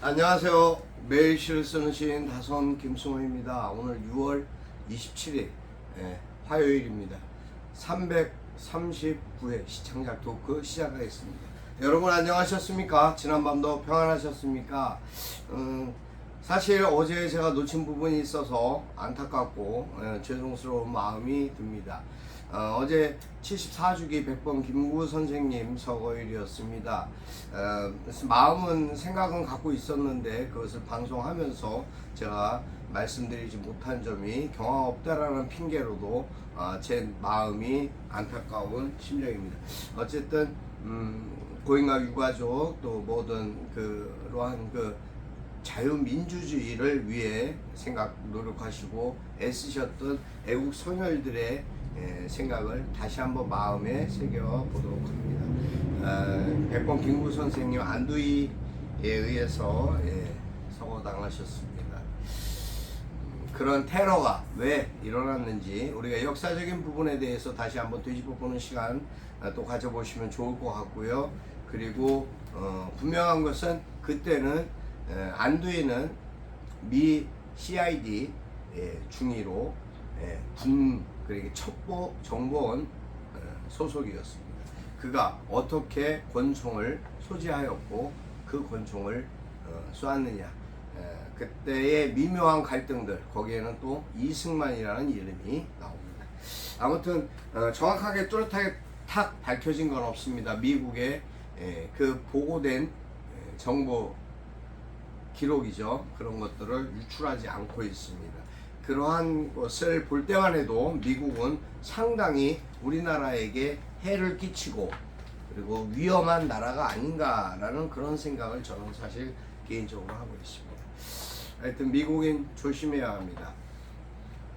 안녕하세요. 매일 시를 쓰는 시인 다선 김승호입니다. 오늘 6월 27일 화요일입니다. 339회 시청자 토크 시작하겠습니다. 여러분 안녕하셨습니까? 지난밤도 평안하셨습니까? 사실 어제 제가 놓친 부분이 있어서 안타깝고 죄송스러운 마음이 듭니다. 어제 74주기 백범 김구 선생님 서거일이었습니다. 마음은 생각은 갖고 있었는데 그것을 방송하면서 제가 말씀드리지 못한 점이 경황 없다라는 핑계로도 제 마음이 안타까운 심정입니다. 어쨌든 고인과 유가족 또 모든 그러한 자유민주주의를 위해 노력하시고 애쓰셨던 애국 소녀들의 생각을 다시 한번 마음에 새겨보도록 합니다. 백범 김구 선생님 안두희에 의해서 서거당하셨습니다. 그런 테러가 왜 일어났는지 우리가 역사적인 부분에 대해서 다시 한번 되짚어보는 시간 또 가져보시면 좋을 것 같고요. 그리고 분명한 것은 그때는 안두희는 미 CID 중위로 그러니까 첩보 정보원 소속이었습니다. 그가 어떻게 권총을 소지하였고 그 권총을 쏘았느냐, 그때의 미묘한 갈등들, 거기에는 또 이승만이라는 이름이 나옵니다. 아무튼 정확하게 뚜렷하게 탁 밝혀진 건 없습니다. 미국의 그 보고된 정보 기록이죠. 그런 것들을 유출하지 않고 있습니다. 그러한 것을 볼 때만 해도 미국은 상당히 우리나라에게 해를 끼치고 그리고 위험한 나라가 아닌가라는 그런 생각을 저는 사실 개인적으로 하고 있습니다. 하여튼 미국인 조심해야 합니다.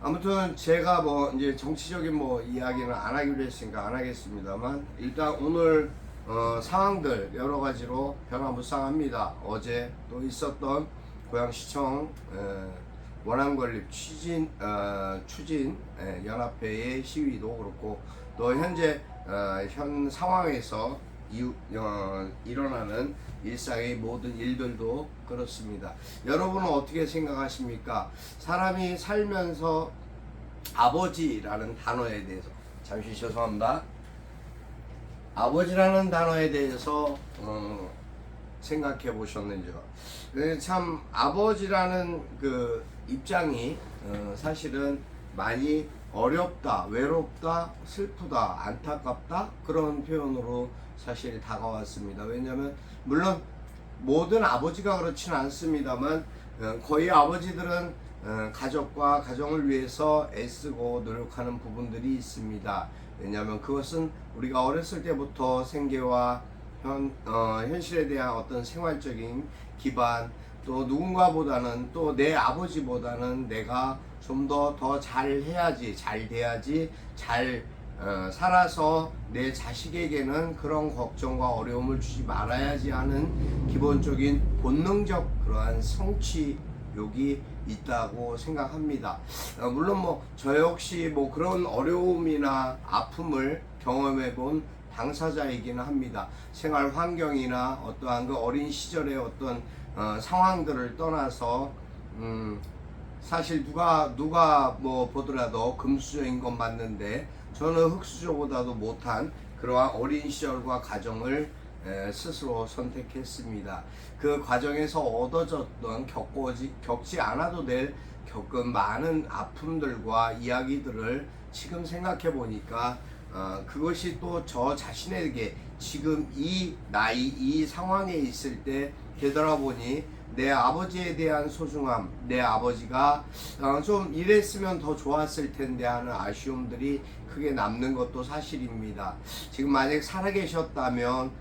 아무튼 제가 이제 정치적인 이야기는 안 하기로 했으니까 안 하겠습니다만 일단 오늘 상황들 여러 가지로 변화무쌍합니다. 어제 또 있었던 고양시청 원안건립 추진 연합회의 시위도 그렇고 또 현재 현 상황에서 일어나는 일상의 모든 일들도 그렇습니다. 여러분은 어떻게 생각하십니까? 사람이 살면서 아버지라는 단어에 대해서 잠시 죄송합니다. 아버지라는 단어에 대해서 생각해 보셨는지요? 참 아버지라는 그 입장이 사실은 많이 어렵다, 외롭다, 슬프다, 안타깝다 그런 표현으로 사실 다가왔습니다. 왜냐하면 물론 모든 아버지가 그렇지는 않습니다만 거의 아버지들은 가족과 가정을 위해서 애쓰고 노력하는 부분들이 있습니다. 왜냐하면 그것은 우리가 어렸을 때부터 생계와 현실에 대한 어떤 생활적인 기반, 또 누군가보다는 또 내 아버지보다는 내가 좀 더 잘해야지, 잘 돼야지, 잘 살아서 내 자식에게는 그런 걱정과 어려움을 주지 말아야지 하는 기본적인 본능적 그러한 성취욕이 있다고 생각합니다. 물론 저 역시 그런 어려움이나 아픔을 경험해 본 당사자이기는 합니다. 생활 환경이나 어떠한 그 어린 시절의 어떤 상황들을 떠나서 사실 누가 보더라도 금수저인 건 맞는데 저는 흑수저보다도 못한 그러한 어린 시절과 가정을 스스로 선택했습니다. 그 과정에서 얻어졌던 겪지 않아도 될 겪은 많은 아픔들과 이야기들을 지금 생각해 보니까 그것이 또 저 자신에게 지금 이 나이 이 상황에 있을 때 되돌아보니 내 아버지에 대한 소중함, 내 아버지가 좀 이랬으면 더 좋았을 텐데 하는 아쉬움들이 크게 남는 것도 사실입니다. 지금 만약 살아계셨다면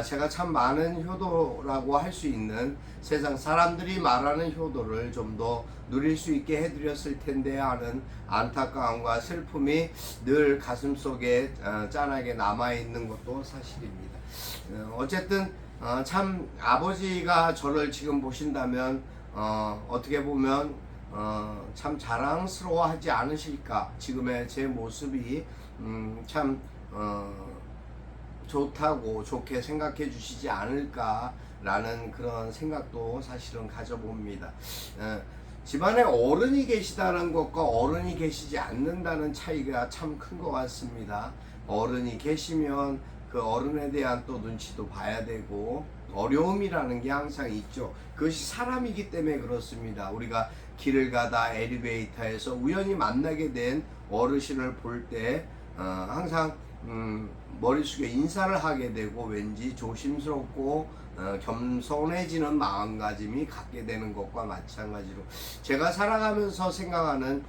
제가 참 많은 효도라고 할 수 있는 세상 사람들이 말하는 효도를 좀 더 누릴 수 있게 해드렸을 텐데 하는 안타까움과 슬픔이 늘 가슴속에 짠하게 남아있는 것도 사실입니다. 어쨌든 참 아버지가 저를 지금 보신다면 어떻게 보면 참 자랑스러워하지 않으실까. 지금의 제 모습이 참 좋게 생각해 주시지 않을까 라는 그런 생각도 사실은 가져봅니다. 집안에 어른이 계시다는 것과 어른이 계시지 않는다는 차이가 참 큰 것 같습니다. 어른이 계시면 그 어른에 대한 또 눈치도 봐야 되고 어려움이라는 게 항상 있죠. 그것이 사람이기 때문에 그렇습니다. 우리가 길을 가다 엘리베이터에서 우연히 만나게 된 어르신을 볼 때 항상 머릿속에 인사를 하게 되고 왠지 조심스럽고 겸손해지는 마음가짐이 갖게 되는 것과 마찬가지로 제가 살아가면서 생각하는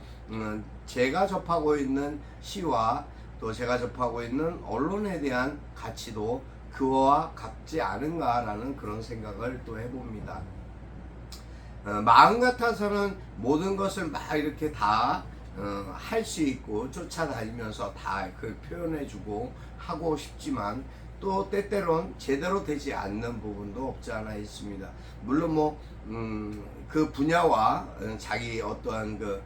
제가 접하고 있는 시와 또 제가 접하고 있는 언론에 대한 가치도 그와 같지 않은가라는 그런 생각을 또 해봅니다. 마음 같아서는 모든 것을 막 이렇게 다 할 수 있고 쫓아다니면서 다 그 표현해주고 하고 싶지만 또 때때론 제대로 되지 않는 부분도 없지 않아 있습니다. 물론 그 분야와 자기 어떠한 그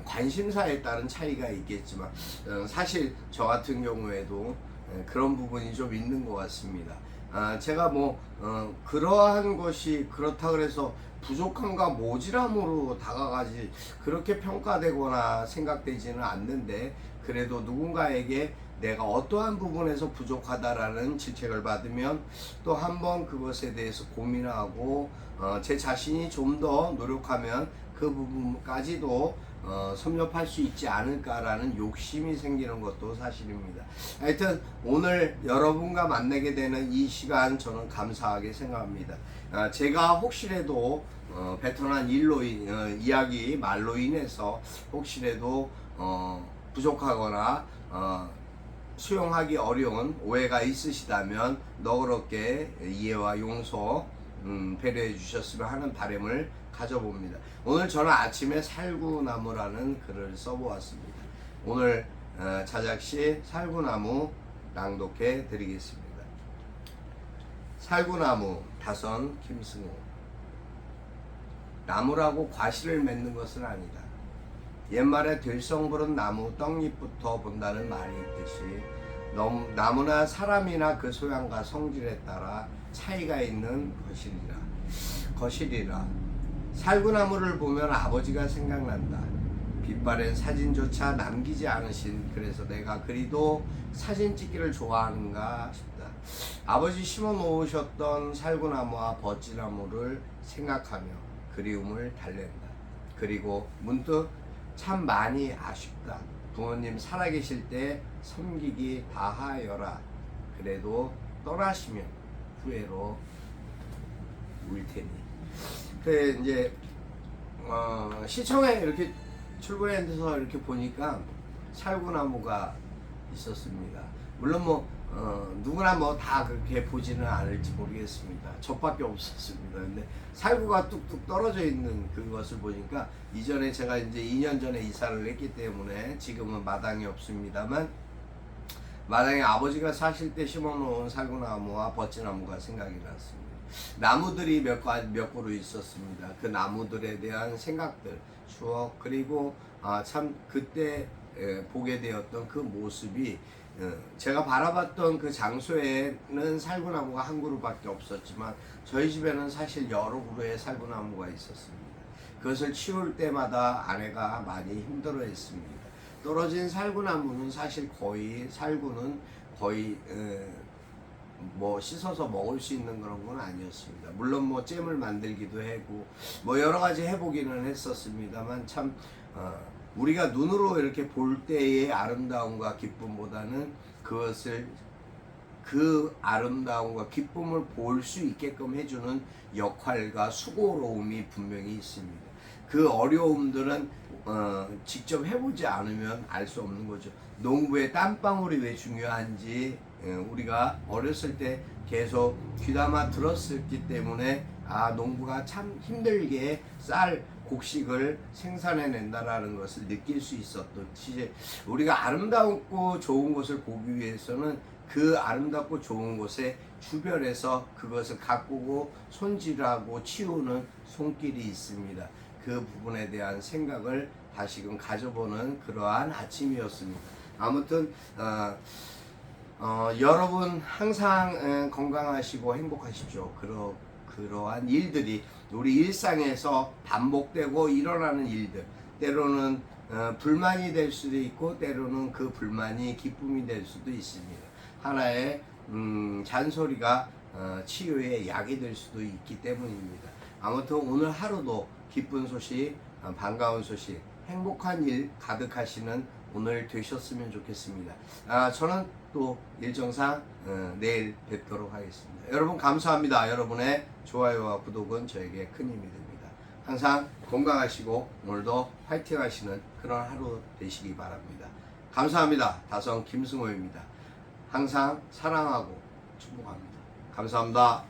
관심사에 따른 차이가 있겠지만 사실 저 같은 경우에도 그런 부분이 좀 있는 것 같습니다. 제가 그러한 것이 그렇다 그래서 부족함과 모질함으로 다가가지 그렇게 평가되거나 생각되지는 않는데 그래도 누군가에게 내가 어떠한 부분에서 부족하다라는 질책을 받으면 또 한번 그것에 대해서 고민하고 제 자신이 좀 더 노력하면 그 부분까지도 섭렵할 수 있지 않을까라는 욕심이 생기는 것도 사실입니다. 하여튼 오늘 여러분과 만나게 되는 이 시간 저는 감사하게 생각합니다. 제가 혹시라도 베터난 이야기 말로 인해서 혹시라도 부족하거나 수용하기 어려운 오해가 있으시다면 너그럽게 이해와 용서 배려해 주셨으면 하는 바람을 가져봅니다. 오늘 저는 아침에 살구나무라는 글을 써보았습니다. 오늘 자작시 살구나무 낭독해 드리겠습니다. 살구나무 다선 김승호. 나무라고 과실을 맺는 것은 아니다. 옛말에 들성 부른 나무 떡잎부터 본다는 말이 있듯이 나무나 사람이나 그 소양과 성질에 따라 차이가 있는 것이리라. 살구나무를 보면 아버지가 생각난다. 빛바랜 사진조차 남기지 않으신 그래서 내가 그리도 사진 찍기를 좋아하는가 싶다. 아버지 심어 놓으셨던 살구나무와 버찌나무를 생각하며 그리움을 달랜다. 그리고 문득 참 많이 아쉽다. 부모님 살아계실 때 섬기기 다하여라. 그래도 떠나시면 후회로 울 테니. 그래 이제 시청에 이렇게 출근해서 이렇게 보니까 살구나무가 있었습니다. 물론 누구나 다 그렇게 보지는 않을지 모르겠습니다. 저밖에 없었습니다. 근데 살구가 뚝뚝 떨어져 있는 그것을 보니까 이전에 제가 이제 2년 전에 이사를 했기 때문에 지금은 마당이 없습니다만 마당에 아버지가 사실 때 심어놓은 살구나무와 버찌나무가 생각이 났습니다. 나무들이 몇 그루 있었습니다. 그 나무들에 대한 생각들, 추억, 그리고 참 그때 보게 되었던 그 모습이 제가 바라봤던 그 장소에는 살구나무가 한 그루밖에 없었지만 저희 집에는 사실 여러 그루의 살구나무가 있었습니다. 그것을 치울 때마다 아내가 많이 힘들어했습니다. 떨어진 살구나무는 사실 살구는 거의 씻어서 먹을 수 있는 그런 건 아니었습니다. 물론 잼을 만들기도 하고 여러 가지 해보기는 했었습니다만 참 우리가 눈으로 이렇게 볼 때의 아름다움과 기쁨보다는 그것을 그 아름다움과 기쁨을 볼 수 있게끔 해주는 역할과 수고로움이 분명히 있습니다. 그 어려움들은 직접 해보지 않으면 알 수 없는 거죠. 농부의 땀방울이 왜 중요한지 우리가 어렸을 때 계속 귀담아 들었기 때문에 농부가 참 힘들게 곡식을 생산해낸다라는 것을 느낄 수 있었듯이 우리가 아름답고 좋은 것을 보기 위해서는 그 아름답고 좋은 곳의 주변에서 그것을 가꾸고 손질하고 치우는 손길이 있습니다. 그 부분에 대한 생각을 다시금 가져보는 그러한 아침이었습니다. 아무튼 여러분 항상 건강하시고 행복하십시오. 그러한 일들이 우리 일상에서 반복되고 일어나는 일들, 때로는 불만이 될 수도 있고 때로는 그 불만이 기쁨이 될 수도 있습니다. 하나의 잔소리가 치유의 약이 될 수도 있기 때문입니다. 아무튼 오늘 하루도 기쁜 소식, 반가운 소식, 행복한 일 가득하시는 오늘 되셨으면 좋겠습니다. 저는 또 일정상 내일 뵙도록 하겠습니다. 여러분 감사합니다. 여러분의 좋아요와 구독은 저에게 큰 힘이 됩니다. 항상 건강하시고 오늘도 화이팅 하시는 그런 하루 되시기 바랍니다. 감사합니다. 다성 김승호입니다. 항상 사랑하고 축복합니다. 감사합니다.